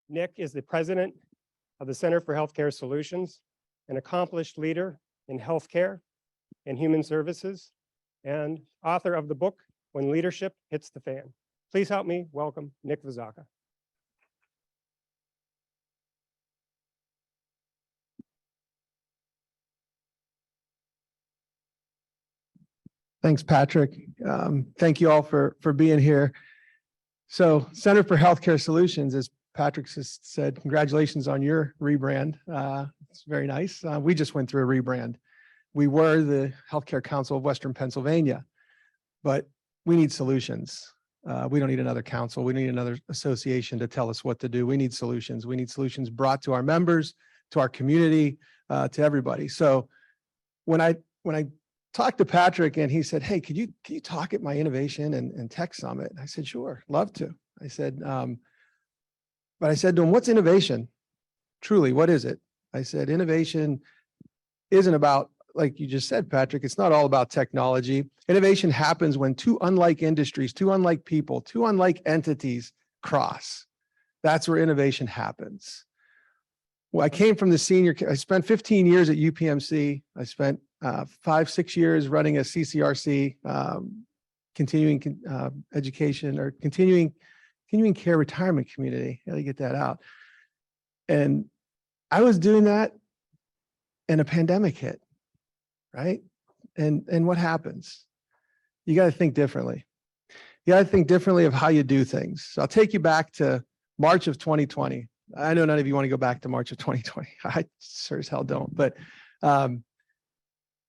Nick is the president of the Center for Healthcare Solutions, an accomplished leader in healthcare and human services, and author of the book, When Leadership Hits the Fan. Please help me welcome Nick Vizzoca. Thanks, Patrick. Thank you all for being here. So Center for Healthcare Solutions, as Patrick just said, congratulations on your rebrand. It's very nice. We just went through a rebrand. We were the Healthcare Council of Western Pennsylvania, but we need solutions. We don't need another council. We need another association to tell us what to do. We need solutions. We need solutions brought to our members, to our community, to everybody. So when I talked to Patrick and he said, hey, can you talk at my innovation and tech summit? I said, sure, love to. I said, but I said to him, what's innovation? Truly, what is it? I said, innovation isn't about, like you just said, Patrick, it's not all about technology. Innovation happens when two unlike industries, two unlike people, two unlike entities cross. That's where innovation happens. Well, I came from I spent 15 years at UPMC. I spent 5-6 years running a CCRC, continuing education or continuing care retirement community. How do you get that out? And I was doing that and a pandemic hit, right? And what happens? You got to think differently. You got to think differently of how you do things. So I'll take you back to March of 2020. I know none of you want to go back to March of 2020. I sure as hell don't. But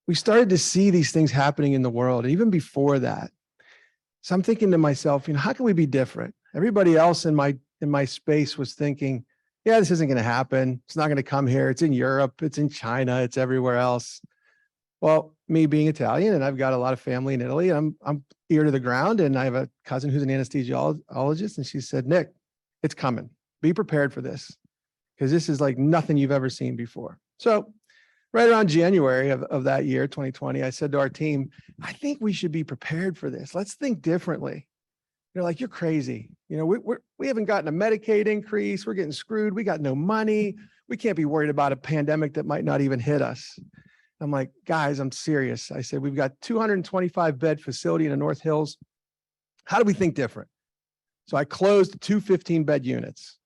we started to see these things happening in the world, and even before that. So I'm thinking to myself, how can we be different? Everybody else in my space was thinking, yeah, this isn't going to happen. It's not going to come here. It's in Europe. It's in China. It's everywhere else. Well, me being Italian, and I've got a lot of family in Italy, I'm ear to the ground, and I have a cousin who's an anesthesiologist, and she said, Nick, it's coming. Be prepared for this, because this is like nothing you've ever seen before. So right around January of that year, 2020, I said to our team, I think we should be prepared for this. Let's think differently. Like, you're crazy. We haven't gotten a Medicaid increase. We're getting screwed. We got no money. We can't be worried about a pandemic that might not even hit us. I'm like, guys, I'm serious. I said, we've got 225 bed facility in the North Hills. How do we think different? So I closed 2 15-bed units.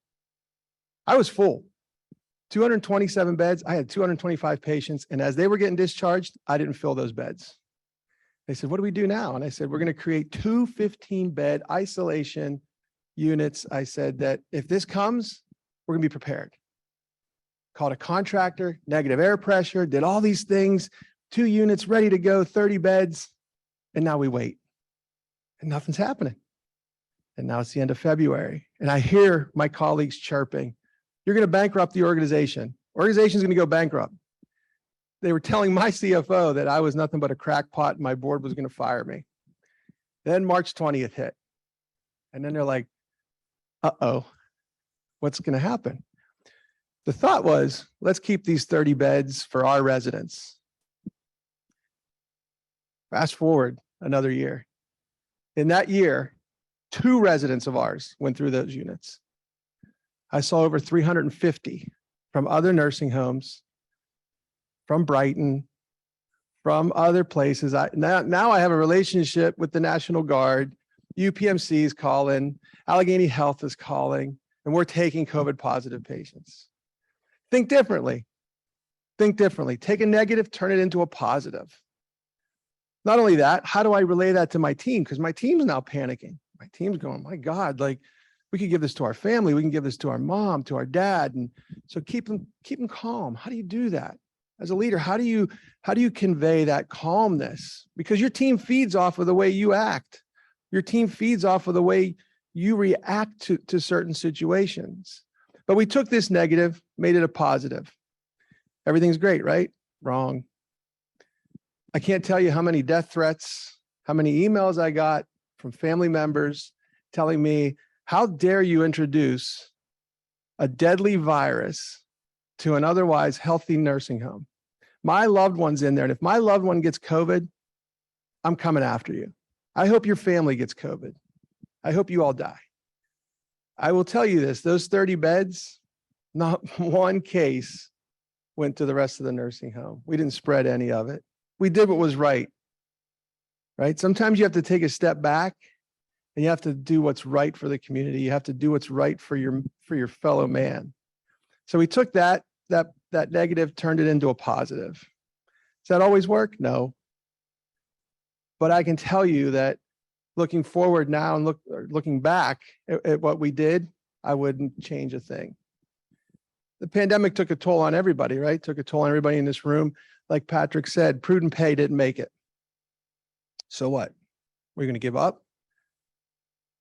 I was full. 227 beds. I had 225 patients. And as they were getting discharged, I didn't fill those beds. They said, what do we do now? And I said, we're going to create 2 15-bed isolation units. I said that if this comes, we're going to be prepared. Called a contractor, negative air pressure, did all these things, 2 units ready to go, 30 beds. And now we wait. And nothing's happening. And now it's the end of February. And I hear my colleagues chirping, you're going to bankrupt the organization. Organization's going to go bankrupt. They were telling my CFO that I was nothing but a crackpot and my board was going to fire me. Then March 20th hit. And then they're like, uh-oh, what's going to happen? The thought was, let's keep these 30 beds for our residents. Fast forward another year. In that year, 2 residents of ours went through those units. I saw over 350 from other nursing homes, from Brighton, from other places. Now I have a relationship with the National Guard. UPMC is calling, Allegheny Health is calling, and we're taking COVID positive patients. Think differently. Think differently. Take a negative, turn it into a positive. Not only that, how do I relay that to my team? Because my team's now panicking. My team's going, my God, like, we could give this to our family. We can give this to our mom, to our dad. And so keep them calm. How do you do that? As a leader, how do you convey that calmness? Because your team feeds off of the way you act. Your team feeds off of the way you react to certain situations. But we took this negative, made it a positive. Everything's great, right? Wrong. I can't tell you how many death threats, how many emails I got from family members telling me, how dare you introduce a deadly virus to an otherwise healthy nursing home? My loved one's in there, and if my loved one gets COVID, I'm coming after you. I hope your family gets COVID. I hope you all die. I will tell you this, those 30 beds, not one case went to the rest of the nursing home. We didn't spread any of it. We did what was right. Right? Sometimes you have to take a step back and you have to do what's right for the community. You have to do what's right for your fellow man. So we took that negative, turned it into a positive. Does that always work? No. But I can tell you that looking forward now and looking back at what we did, I wouldn't change a thing. The pandemic took a toll on everybody, right? Took a toll on everybody in this room. Like Patrick said, prudent pay didn't make it. So what? We're going to give up?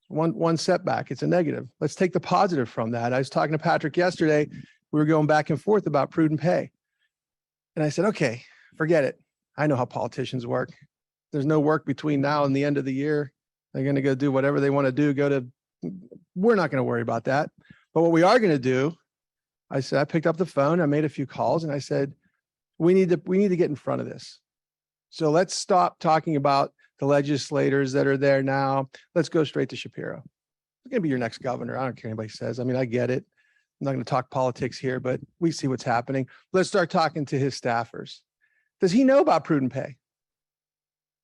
One setback, it's a negative. Let's take the positive from that. I was talking to Patrick yesterday. We were going back and forth about prudent pay. And I said, okay, forget it. I know how politicians work. There's no work between now and the end of the year. They're going to go do whatever they want to do. We're not going to worry about that. But what we are going to do, I said, I picked up the phone, I made a few calls and I said, we need to get in front of this. So let's stop talking about the legislators that are there now. Let's go straight to Shapiro. He's going to be your next governor. I don't care what anybody says. I mean, I get it. I'm not going to talk politics here, but we see what's happening. Let's start talking to his staffers. Does he know about prudent pay?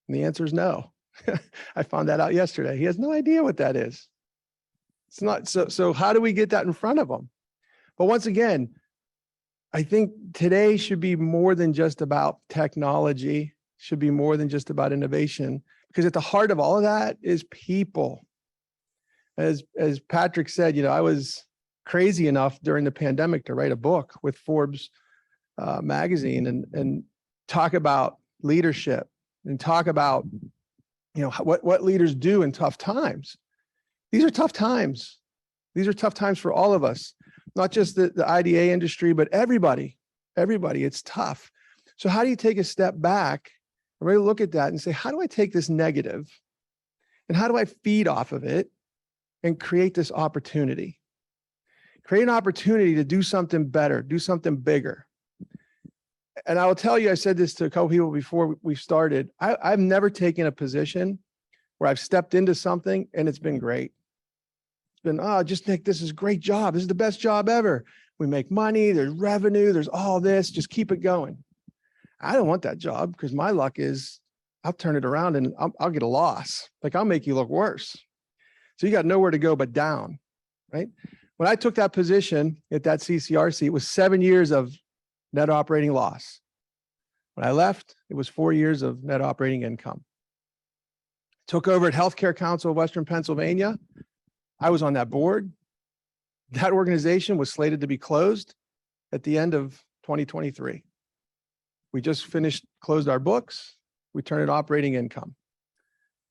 And the answer is no. I found that out yesterday. He has no idea what that is. It's not so how do we get that in front of him? But once again, I think today should be more than just about technology, should be more than just about innovation, because at the heart of all of that is people. As Patrick said, you know, I was crazy enough during the pandemic to write a book with Forbes magazine and talk about leadership and talk about, you know, what leaders do in tough times. These are tough times. These are tough times for all of us, not just the IDA industry, but everybody, it's tough. So how do you take a step back and really look at that and say, how do I take this negative and how do I feed off of it and create this opportunity? Create an opportunity to do something better, do something bigger. And I will tell you, I said this to a couple people before we started, I've never taken a position where I've stepped into something and it's been great. It's been, oh, just think this is a great job. This is the best job ever. We make money, there's revenue, there's all this, just keep it going. I don't want that job because my luck is I'll turn it around and I'll get a loss. Like I'll make you look worse. So you got nowhere to go but down, right? When I took that position at that CCRC, it was 7 years of net operating loss. When I left, it was 4 years of net operating income. Took over at Healthcare Council of Western Pennsylvania. I was on that board. That organization was slated to be closed at the end of 2023. We just closed our books. We turned it operating income.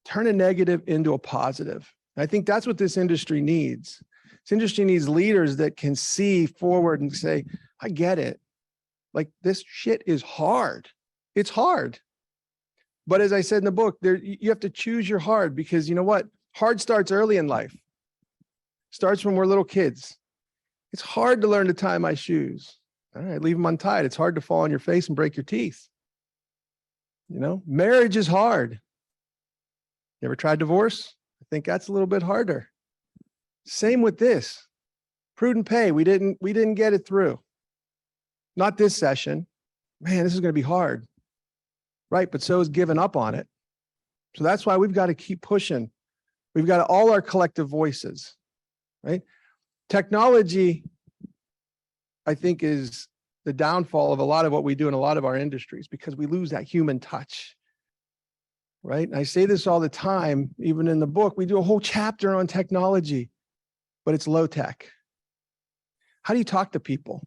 Turn a negative into a positive. And I think that's what this industry needs. This industry needs leaders that can see forward and say, I get it. Like this shit is hard. It's hard. But as I said in the book, you have to choose your hard because you know what? Hard starts early in life. Starts when we're little kids. It's hard to learn to tie my shoes. All right, leave them untied. It's hard to fall on your face and break your teeth. You know, marriage is hard. You ever tried divorce? I think that's a little bit harder. Same with this. Prudent pay. We didn't get it through. Not this session. Man, this is going to be hard. Right, but so is giving up on it. So that's why we've got to keep pushing. We've got all our collective voices, right? Technology, I think, is the downfall of a lot of what we do in a lot of our industries because we lose that human touch, right? And I say this all the time, even in the book, we do a whole chapter on technology, but it's low tech. How do you talk to people?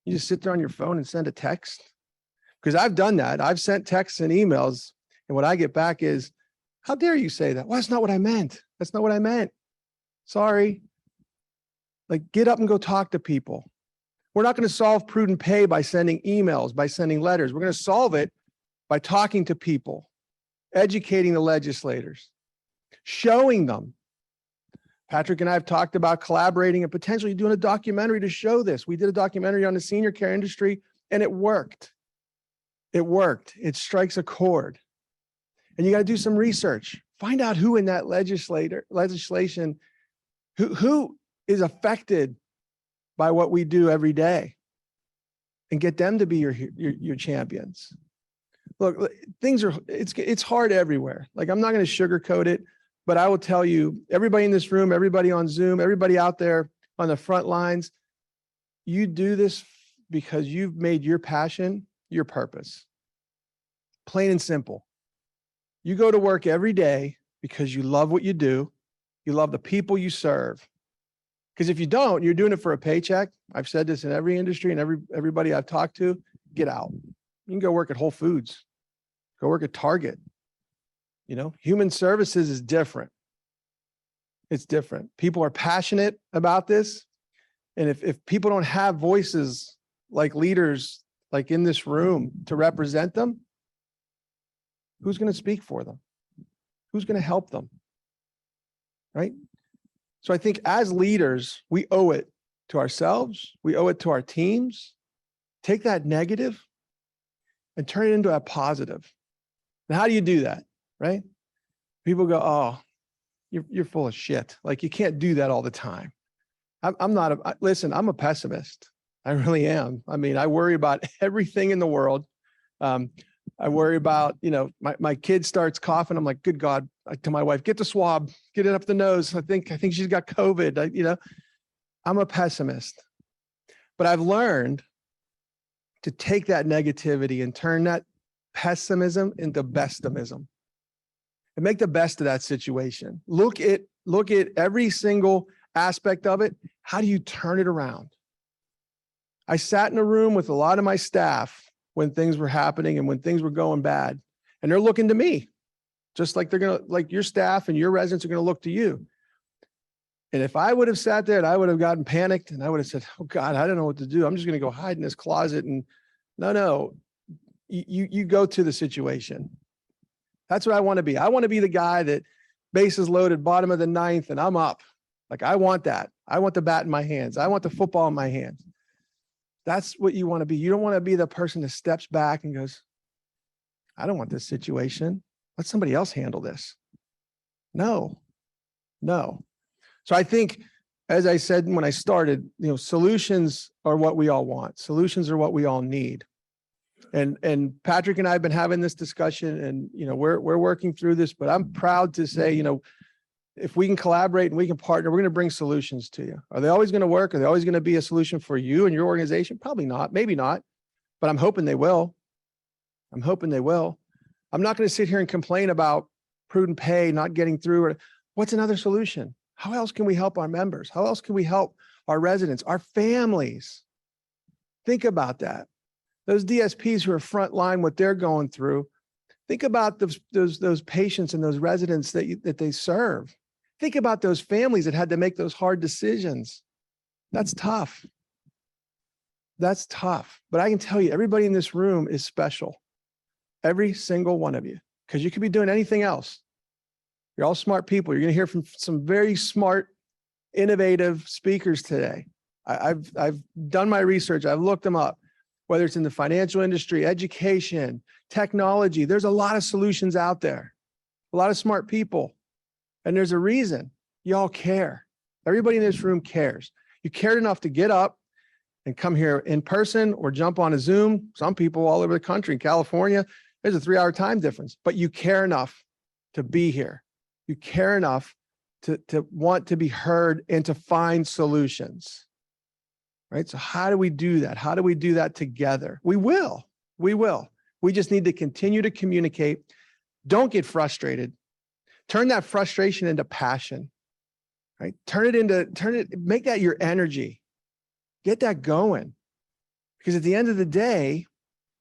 You just sit there on your phone and send a text? Because I've done that. I've sent texts and emails, and what I get back is, how dare you say that? Well, that's not what I meant. That's not what I meant. Sorry. Like, get up and go talk to people. We're not going to solve prudent pay by sending emails, by sending letters. We're going to solve it by talking to people, educating the legislators, showing them. Patrick and I have talked about collaborating and potentially doing a documentary to show this. We did a documentary on the senior care industry, and it worked. It worked. It strikes a chord. And you got to do some research. Find out who in that legislation Who is affected by what we do every day, and get them to be your champions. Look, it's hard everywhere. Like, I'm not going to sugarcoat it, but I will tell you, everybody in this room, everybody on Zoom, everybody out there on the front lines, you do this because you've made your passion your purpose. Plain and simple. You go to work every day because you love what you do. You love the people you serve. Because if you don't, you're doing it for a paycheck. I've said this in every industry and everybody I've talked to, get out. You can go work at Whole Foods, go work at Target. You know, human services is different. It's different. People are passionate about this. And if people don't have voices like leaders, like in this room, to represent them, who's going to speak for them? Who's going to help them? Right? So I think as leaders, we owe it to ourselves. We owe it to our teams. Take that negative and turn it into a positive. Now, how do you do that? Right? People go, oh, you're full of shit. Like, you can't do that all the time. Listen, I'm a pessimist. I really am. I mean, I worry about everything in the world. I worry about, my kid starts coughing. I'm like, good God, to my wife, get the swab, get it up the nose. I think she's got COVID. I'm a pessimist, but I've learned to take that negativity and turn that pessimism into bestimism and make the best of that situation. Look at every single aspect of it. How do you turn it around? I sat in a room with a lot of my staff when things were happening and when things were going bad, and they're looking to me, just like like your staff and your residents are going to look to you. And if I would have sat there and I would have gotten panicked and I would have said, oh God, I don't know what to do. I'm just going to go hide in this closet. And no, you go to the situation. That's what I want to be. I want to be the guy that bases loaded, bottom of the ninth, and I'm up. Like, I want that. I want the bat in my hands. I want the football in my hands. That's what you want to be. You don't want to be the person that steps back and goes, I don't want this situation. Let somebody else handle this. No. So I think, as I said when I started, solutions are what we all want. Solutions are what we all need. And Patrick and I have been having this discussion, and we're working through this, but I'm proud to say, if we can collaborate and we can partner, we're going to bring solutions to you. Are they always going to work? Are they always going to be a solution for you and your organization? Probably not, maybe not, but I'm hoping they will. I'm not going to sit here and complain about prudent pay not getting through. What's another solution? How else can we help our members? How else can we help our residents, our families? Think about that. Those DSPs who are frontline, what they're going through. Think about those patients and those residents that they serve. Think about those families that had to make those hard decisions. That's tough. But I can tell you, everybody in this room is special. Every single one of you, because you could be doing anything else. You're all smart people. You're going to hear from some very smart, innovative speakers today. I've done my research. I've looked them up, whether it's in the financial industry, education, technology. There's a lot of solutions out there, a lot of smart people. And there's a reason. Y'all care. Everybody in this room cares. You cared enough to get up and come here in person or jump on a Zoom. Some people all over the country, in California, there's a 3-hour time difference, but you care enough to be here. You care enough to want to be heard and to find solutions. Right? So how do we do that? How do we do that together? We will. We just need to continue to communicate. Don't get frustrated. Turn that frustration into passion, right? Make that your energy. Get that going. Because at the end of the day,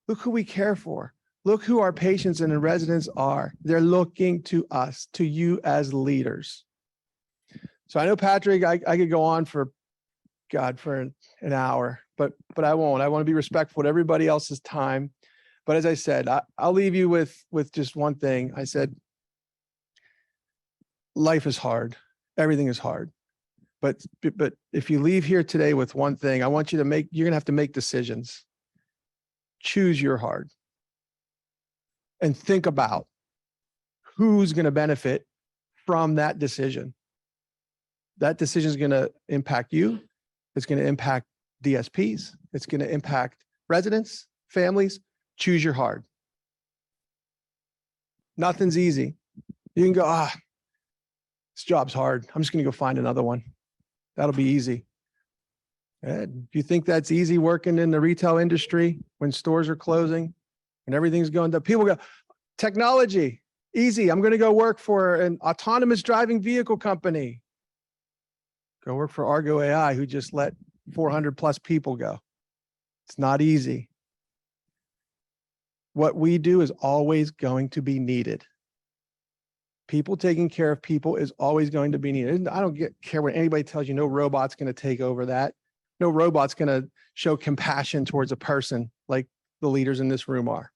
look who we care for. Look who our patients and the residents are. They're looking to us, to you as leaders. So I know, Patrick, I could go on for an hour, but I won't. I want to be respectful of everybody else's time. But as I said, I'll leave you with just one thing. I said, life is hard. Everything is hard. But if you leave here today with one thing, I want you to you're going to have to make decisions. Choose your hard. And think about who's going to benefit from that decision. that decision is going to impact you. It's going to impact DSPs. It's going to impact residents, families. Choose your hard. Nothing's easy. You can go, this job's hard. I'm just going to go find another one. That'll be easy. And if you think that's easy working in the retail industry when stores are closing and everything's going down, people go, technology, easy. I'm going to go work for an autonomous driving vehicle company. Go work for Argo AI, who just let 400 plus people go. It's not easy. What we do is always going to be needed. People taking care of people is always going to be needed. I don't care what anybody tells you. No robot's going to take over that. No robot's going to show compassion towards a person like the leaders in this room are.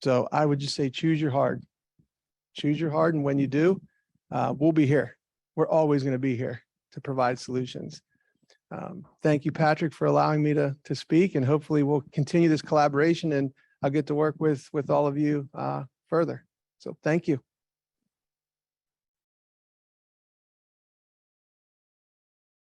So I would just say, choose your hard. Choose your hard. And when you do, we'll be here. We're always going to be here to provide solutions. Thank you, Patrick, for allowing me to speak, and hopefully we'll continue this collaboration, and I'll get to work with all of you further. So thank you.